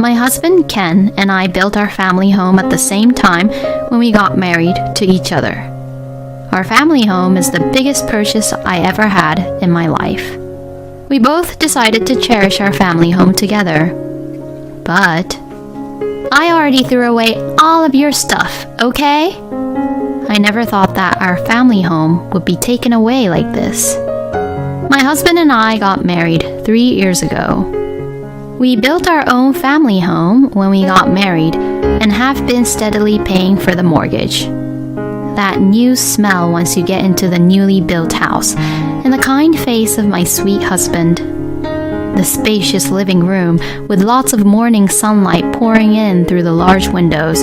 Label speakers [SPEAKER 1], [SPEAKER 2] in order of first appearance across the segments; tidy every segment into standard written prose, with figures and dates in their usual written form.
[SPEAKER 1] my husband Ken and I built our family home at the same time when we got married to each other. Our family home is the biggest purchase I ever had in my life. We both decided to cherish our family home together. But I already threw away all of your stuff, okay? I never thought that our family home would be taken away like this. My husband and I got married 3 years ago. We built our own family home when we got married and have been steadily paying for the mortgage. That new smell once you get into the newly built house, and the kind face of my sweet husband. The spacious living room with lots of morning sunlight pouring in through the large windows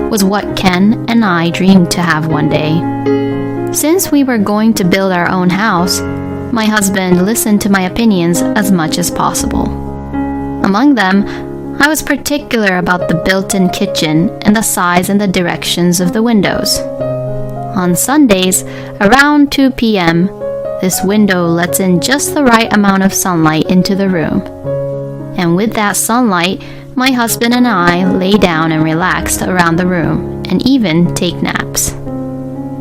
[SPEAKER 1] was what Ken and I dreamed to have one day. Since we were going to build our own house, my husband listened to my opinions as much as possible. Among them, I was particular about the built-in kitchen and the size and the directions of the windows. On Sundays, around 2 p.m., this window lets in just the right amount of sunlight into the room. And with that sunlight, my husband and I lay down and relaxed around the room and even take naps.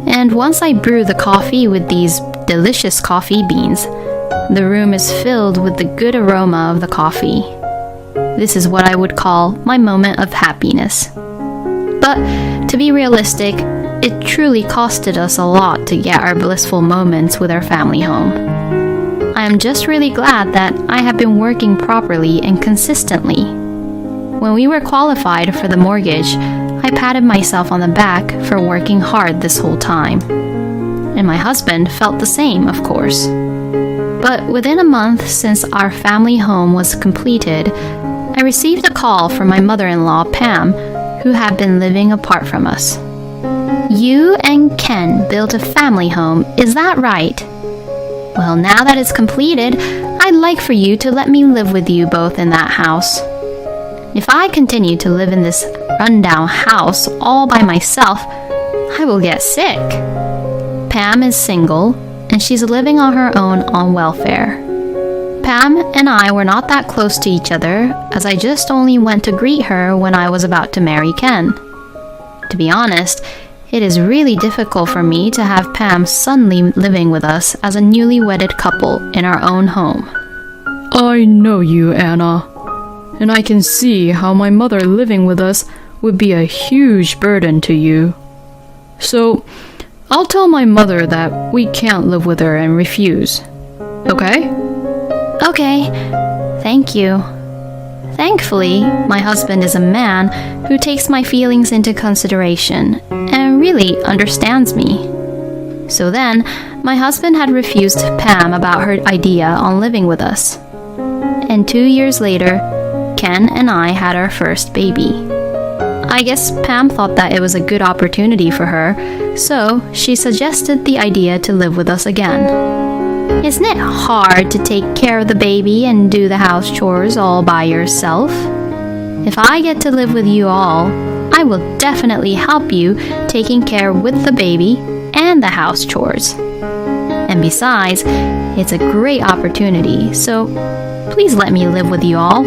[SPEAKER 1] And once I brew the coffee with these delicious coffee beans, the room is filled with the good aroma of the coffee. This is what I would call my moment of happiness. But to be realistic, it truly costed us a lot to get our blissful moments with our family home. I am just really glad that I have been working properly and consistently. When we were qualified for the mortgage, I patted myself on the back for working hard this whole time. And my husband felt the same, of course. But within a month since our family home was completed, I received a call from my mother-in-law, Pam, who had been living apart from us. You and Ken built a family home, is that right? Well, now that it's completed, I'd like for you to let me live with you both in that house. If I continue to live in this rundown house all by myself, I will get sick. Pam is single, and she's living on her own on welfare. Pam and I were not that close to each other, as I just only went to greet her when I was about to marry Ken. To be honest, it is really difficult for me to have Pam suddenly living with us as a newly wedded couple in our own home.
[SPEAKER 2] I know you, Anna, and I can see how my mother living with us would be a huge burden to you. So, I'll tell my mother that we can't live with her and refuse. Okay?
[SPEAKER 1] Okay, thank you. Thankfully, my husband is a man who takes my feelings into consideration and really understands me. So then, my husband had refused Pam about her idea on living with us. And 2 years later, Ken and I had our first baby. I guess Pam thought that it was a good opportunity for her, so she suggested the idea to live with us again. Isn't it hard to take care of the baby and do the house chores all by yourself? If I get to live with you all, I will definitely help you taking care with the baby and the house chores. And besides, it's a great opportunity, so please let me live with you all.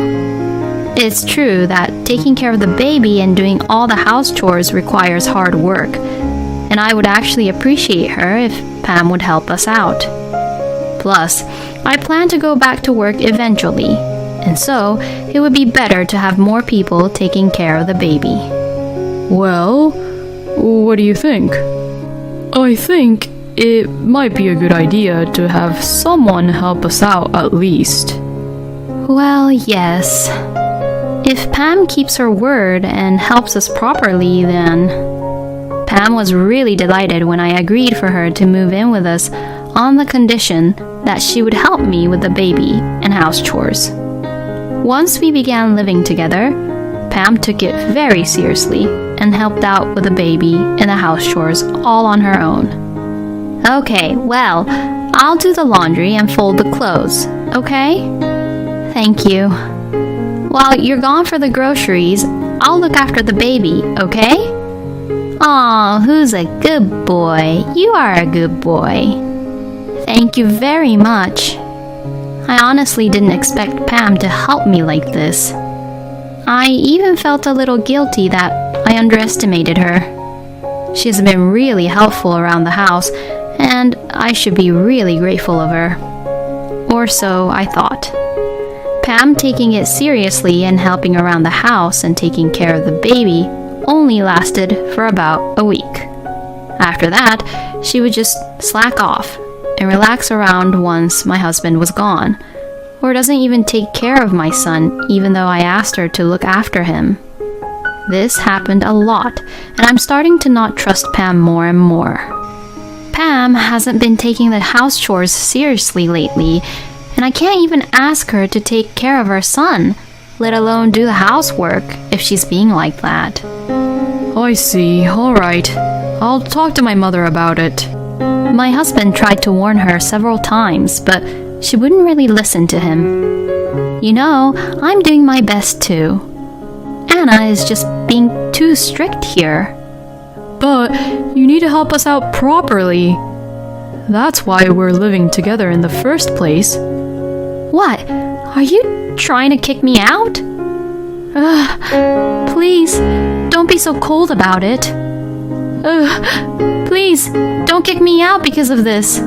[SPEAKER 1] It's true that taking care of the baby and doing all the house chores requires hard work, and I would actually appreciate her if Pam would help us out. Plus, I plan to go back to work eventually, and so it would be better to have more people taking care of the baby.
[SPEAKER 2] Well, what do you think? I think it might be a good idea to have someone help us out at least.
[SPEAKER 1] Well, yes. If Pam keeps her word and helps us properly, then... Pam was really delighted when I agreed for her to move in with us on the condition that she would help me with the baby and house chores. Once we began living together, Pam took it very seriously and helped out with the baby and the house chores all on her own. Okay, well, I'll do the laundry and fold the clothes, okay? Thank you. While you're gone for the groceries, I'll look after the baby, okay? Aw, who's a good boy? You are a good boy. Thank you very much. I honestly didn't expect Pam to help me like this. I even felt a little guilty that I underestimated her. She has been really helpful around the house, and I should be really grateful of her. Or so I thought. Pam taking it seriously and helping around the house and taking care of the baby only lasted for about a week. After that, she would just slack off and relax around once my husband was gone, or doesn't even take care of my son even though I asked her to look after him. This happened a lot, and I'm starting to not trust Pam more and more. Pam hasn't been taking the house chores seriously lately, and I can't even ask her to take care of our son, let alone do the housework if she's being like that.
[SPEAKER 2] I see. All right. I'll talk to my mother about it.
[SPEAKER 1] My husband tried to warn her several times, but she wouldn't really listen to him. You know, I'm doing my best too. Anna is just being too strict here.
[SPEAKER 2] But you need to help us out properly. That's why we're living together in the first place.
[SPEAKER 1] What? Are you trying to kick me out? Please, don't be so cold about it. Please, don't kick me out because of this.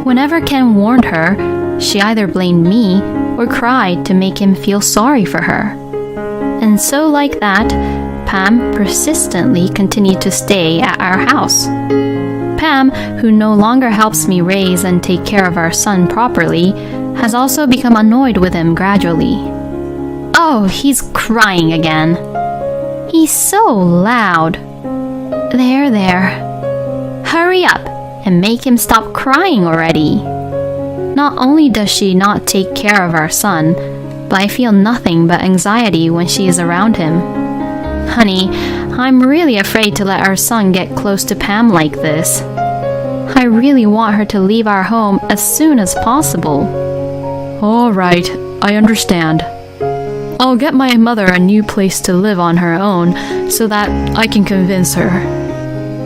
[SPEAKER 1] Whenever Ken warned her, she either blamed me or cried to make him feel sorry for her. And so like that, Pam persistently continued to stay at our house. Pam, who no longer helps me raise and take care of our son properly, has also become annoyed with him gradually. Oh, he's crying again. He's so loud. There. Hurry up and make him stop crying already. Not only does she not take care of our son, but I feel nothing but anxiety when she is around him. Honey, I'm really afraid to let our son get close to Pam like this. I really want her to leave our home as soon as possible.
[SPEAKER 2] All right, I understand. I'll get my mother a new place to live on her own so that I can convince her.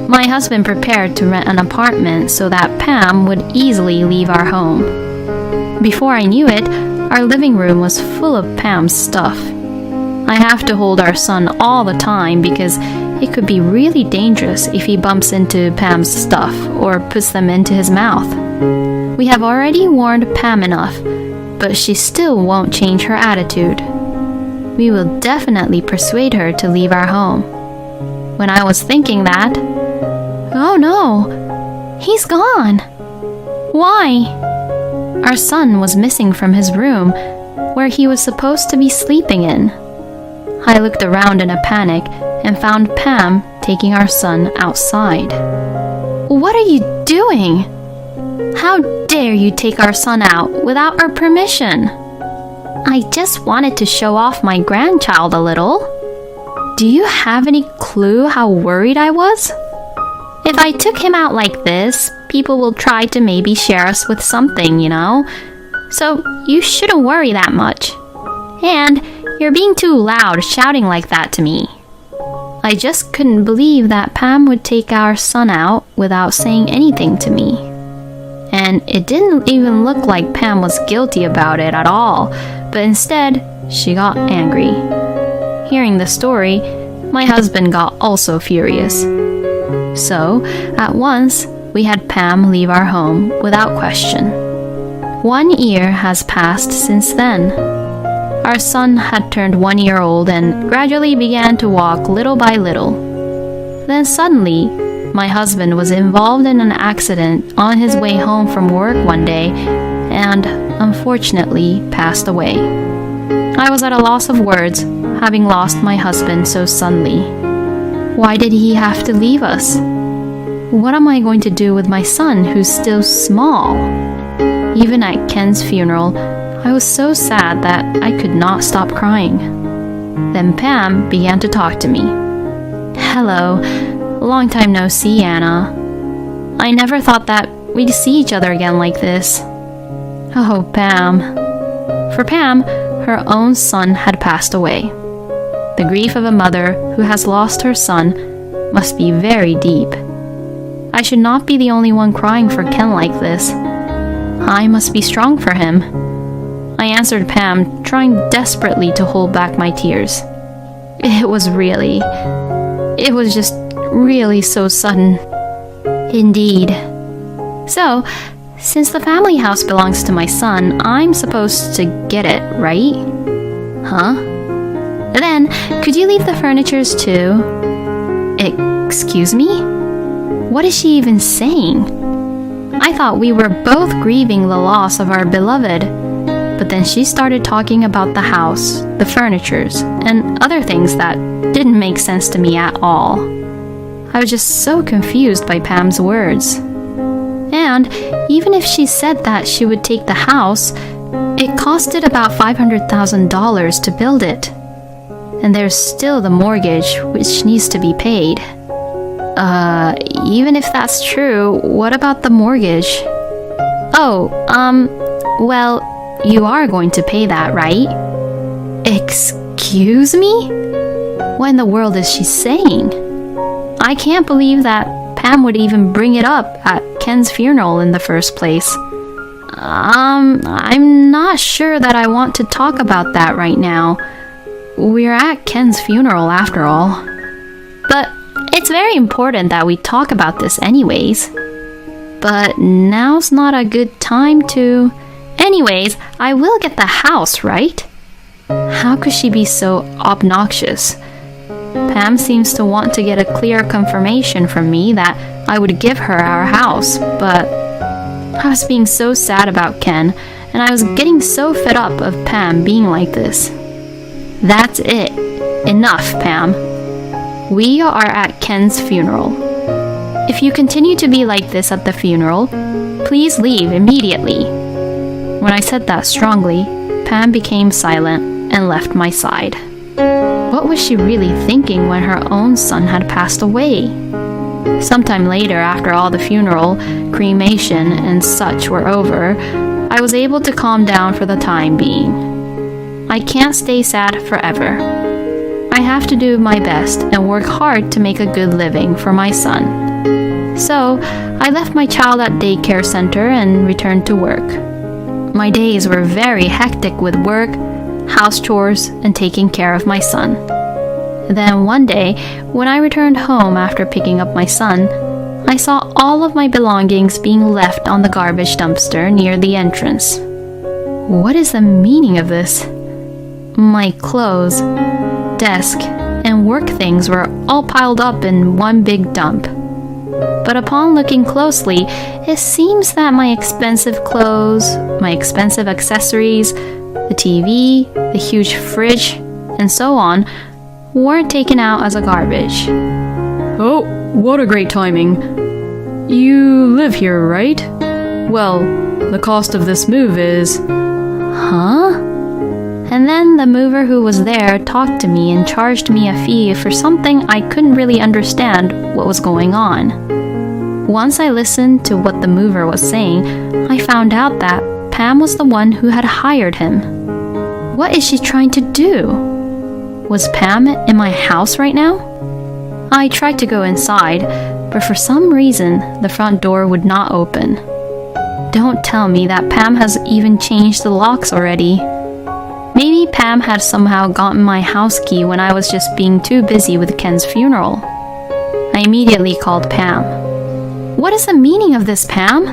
[SPEAKER 1] My husband prepared to rent an apartment so that Pam would easily leave our home. Before I knew it, our living room was full of Pam's stuff. I have to hold our son all the time because it could be really dangerous if he bumps into Pam's stuff or puts them into his mouth. We have already warned Pam enough, but she still won't change her attitude. We will definitely persuade her to leave our home. When I was thinking that, oh no, he's gone. Why? Our son was missing from his room, where he was supposed to be sleeping in. I looked around in a panic and found Pam taking our son outside. What are you doing? How dare you take our son out without our permission? I just wanted to show off my grandchild a little. Do you have any clue how worried I was? If I took him out like this, people will try to maybe share us with something, you know? So you shouldn't worry that much. And you're being too loud shouting like that to me. I just couldn't believe that Pam would take our son out without saying anything to me. And it didn't even look like Pam was guilty about it at all, but instead, she got angry. Hearing the story, my husband got also furious. So, at once, we had Pam leave our home without question. 1 year has passed since then. Our son had turned 1 year old and gradually began to walk little by little. Then suddenly, my husband was involved in an accident on his way home from work one day and, unfortunately, passed away. I was at a loss of words, having lost my husband so suddenly. Why did he have to leave us? What am I going to do with my son who's still small? Even at Ken's funeral, I was so sad that I could not stop crying. Then Pam began to talk to me. Hello, long time no see, Anna. I never thought that we'd see each other again like this. Oh, Pam. For Pam, her own son had passed away. The grief of a mother who has lost her son must be very deep. I should not be the only one crying for Ken like this. I must be strong for him. I answered Pam, trying desperately to hold back my tears. It was just really so sudden. Indeed. So, since the family house belongs to my son, I'm supposed to get it, right? Huh? Then, could you leave the furnitures too? Excuse me? What is she even saying? I thought we were both grieving the loss of our beloved, but then she started talking about the house, the furnitures, and other things that didn't make sense to me at all. I was just so confused by Pam's words. And even if she said that she would take the house, it costed about $500,000 to build it. And there's still the mortgage, which needs to be paid. Even if that's true, what about the mortgage? Well, you are going to pay that, right? Excuse me? What in the world is she saying? I can't believe that Pam would even bring it up at Ken's funeral in the first place. I'm not sure that I want to talk about that right now. We're at Ken's funeral after all. But it's very important that we talk about this anyways. But now's not a good time to... Anyways, I will get the house, right? How could she be so obnoxious? Pam seems to want to get a clear confirmation from me that I would give her our house, but I was being so sad about Ken, and I was getting so fed up of Pam being like this. That's it. Enough, Pam. We are at Ken's funeral. If you continue to be like this at the funeral, please leave immediately. When I said that strongly, Pam became silent and left my side. What was she really thinking when her own son had passed away? Sometime later, after all the funeral, cremation, and such were over, I was able to calm down for the time being. I can't stay sad forever. I have to do my best and work hard to make a good living for my son. So, I left my child at daycare center and returned to work. My days were very hectic with work, house chores, and taking care of my son. Then one day, when I returned home after picking up my son, I saw all of my belongings being left on the garbage dumpster near the entrance. What is the meaning of this? My clothes, desk, and work things were all piled up in one big dump. But upon looking closely, it seems that my expensive clothes, my expensive accessories, the TV, the huge fridge, and so on, weren't taken out as a garbage.
[SPEAKER 2] Oh, what a great timing. You live here, right? Well, the cost of this move is...
[SPEAKER 1] Huh? And then the mover who was there talked to me and charged me a fee for something I couldn't really understand what was going on. Once I listened to what the mover was saying, I found out that Pam was the one who had hired him. What is she trying to do? Was Pam in my house right now? I tried to go inside, but for some reason, the front door would not open. Don't tell me that Pam has even changed the locks already. Maybe Pam had somehow gotten my house key when I was just being too busy with Ken's funeral. I immediately called Pam. What is the meaning of this, Pam?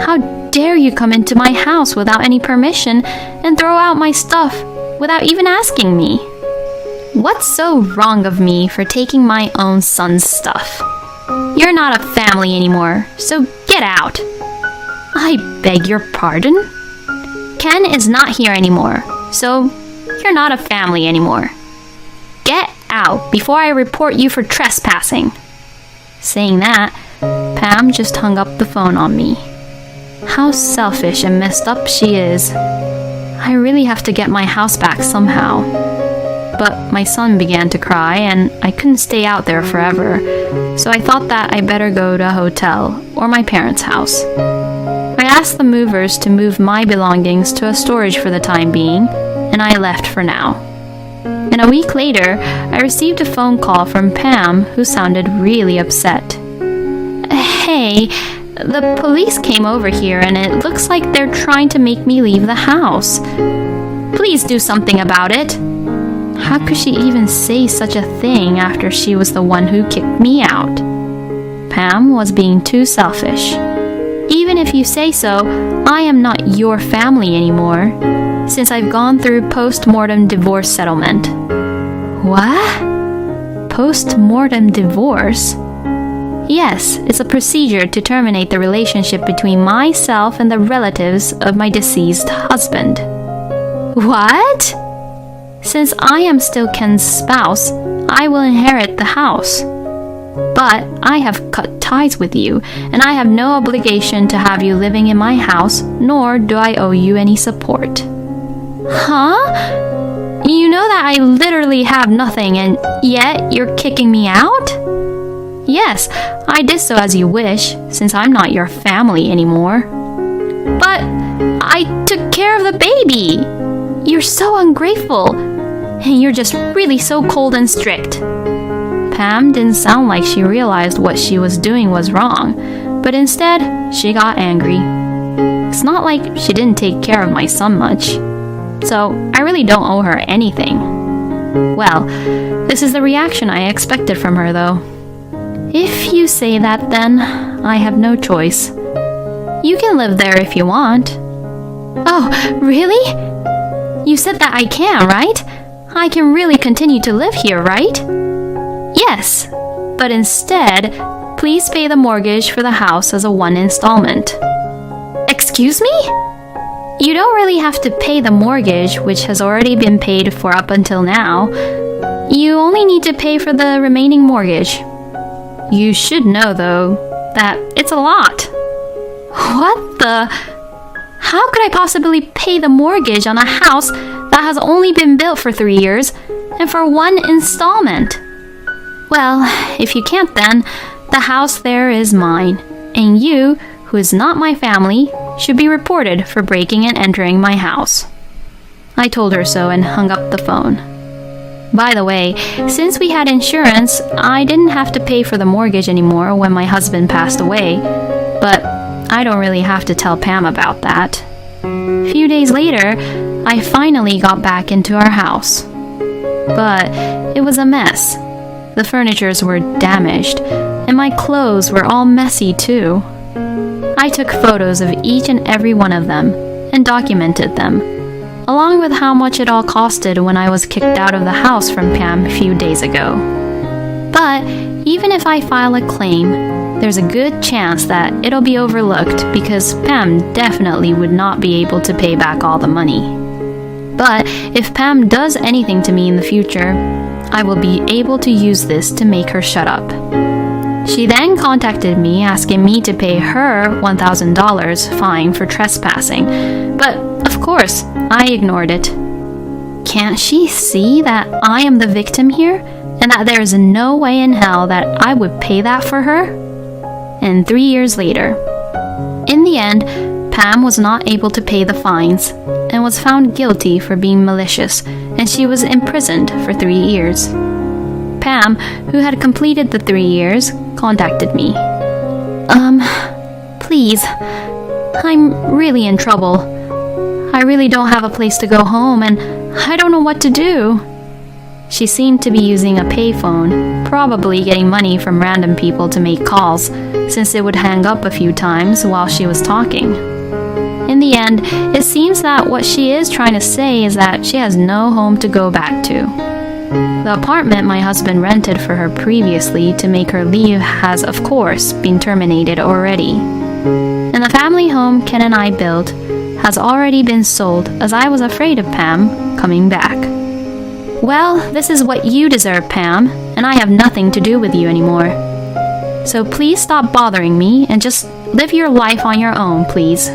[SPEAKER 1] How dare you come into my house without any permission and throw out my stuff without even asking me? What's so wrong of me for taking my own son's stuff? You're not a family anymore, so get out. I beg your pardon? Ken is not here anymore, so you're not a family anymore. Get out before I report you for trespassing. Saying that, Pam just hung up the phone on me. How selfish and messed up she is. I really have to get my house back somehow. But my son began to cry and I couldn't stay out there forever, so I thought that I better go to a hotel or my parents' house. I asked the movers to move my belongings to a storage for the time being, and I left for now. And a week later, I received a phone call from Pam, who sounded really upset. Hey, The police came over here and it looks like they're trying to make me leave the house. Please do something about it. How could she even say such a thing after she was the one who kicked me out? Pam was being too selfish. Even if you say so, I am not your family anymore, since I've gone through post-mortem divorce settlement. What? Post-mortem divorce? Yes, it's a procedure to terminate the relationship between myself and the relatives of my deceased husband. What? Since I am still Ken's spouse, I will inherit the house. But I have cut ties with you, and I have no obligation to have you living in my house, nor do I owe you any support. Huh? You know that I literally have nothing, and yet you're kicking me out? Yes, I did so as you wish, since I'm not your family anymore. But I took care of the baby. You're so ungrateful, and you're just really so cold and strict. Pam didn't sound like she realized what she was doing was wrong, but instead, she got angry. It's not like she didn't take care of my son much, so I really don't owe her anything. Well, this is the reaction I expected from her, though. If you say that, then I have no choice. You can live there if you want. Oh, really? You said that I can, right? I can really continue to live here, right? Yes, but instead, please pay the mortgage for the house as a one installment. Excuse me? You don't really have to pay the mortgage, which has already been paid for up until now. You only need to pay for the remaining mortgage. You should know, though, that it's a lot. What the? How could I possibly pay the mortgage on a house that has only been built for 3 years and for one installment? Well, if you can't then, the house there is mine, and you, who is not my family, should be reported for breaking and entering my house. I told her so and hung up the phone. By the way, since we had insurance, I didn't have to pay for the mortgage anymore when my husband passed away, but I don't really have to tell Pam about that. A few days later, I finally got back into our house. But it was a mess. The furnitures were damaged, and my clothes were all messy too. I took photos of each and every one of them and documented them, along with how much it all costed when I was kicked out of the house from Pam a few days ago. But even if I file a claim, there's a good chance that it'll be overlooked because Pam definitely would not be able to pay back all the money. But if Pam does anything to me in the future, I will be able to use this to make her shut up. She then contacted me asking me to pay her $1,000 fine for trespassing, but of course, I ignored it. Can't she see that I am the victim here, and that there is no way in hell that I would pay that for her? And 3 years later, in the end, Pam was not able to pay the fines and was found guilty for being malicious, and she was imprisoned for 3 years. Pam, who had completed the 3 years, contacted me. Please, I'm really in trouble. I really don't have a place to go home, and I don't know what to do. She seemed to be using a payphone, probably getting money from random people to make calls, since it would hang up a few times while she was talking. In the end, it seems that what she is trying to say is that she has no home to go back to. The apartment my husband rented for her previously to make her leave has, of course, been terminated already. And the family home Ken and I built has already been sold, as I was afraid of Pam coming back. Well, this is what you deserve, Pam, and I have nothing to do with you anymore. So please stop bothering me and just live your life on your own, please.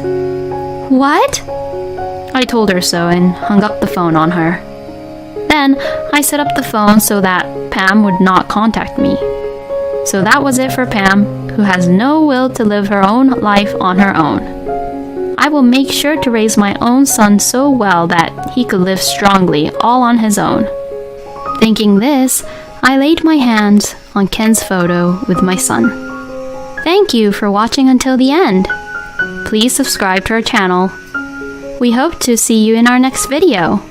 [SPEAKER 1] What? I told her so and hung up the phone on her. Then I set up the phone so that Pam would not contact me. So that was it for Pam, who has no will to live her own life on her own. I will make sure to raise my own son so well that he could live strongly all on his own. Thinking this, I laid my hands on Ken's photo with my son. Thank you for watching until the end. Please subscribe to our channel. We hope to see you in our next video.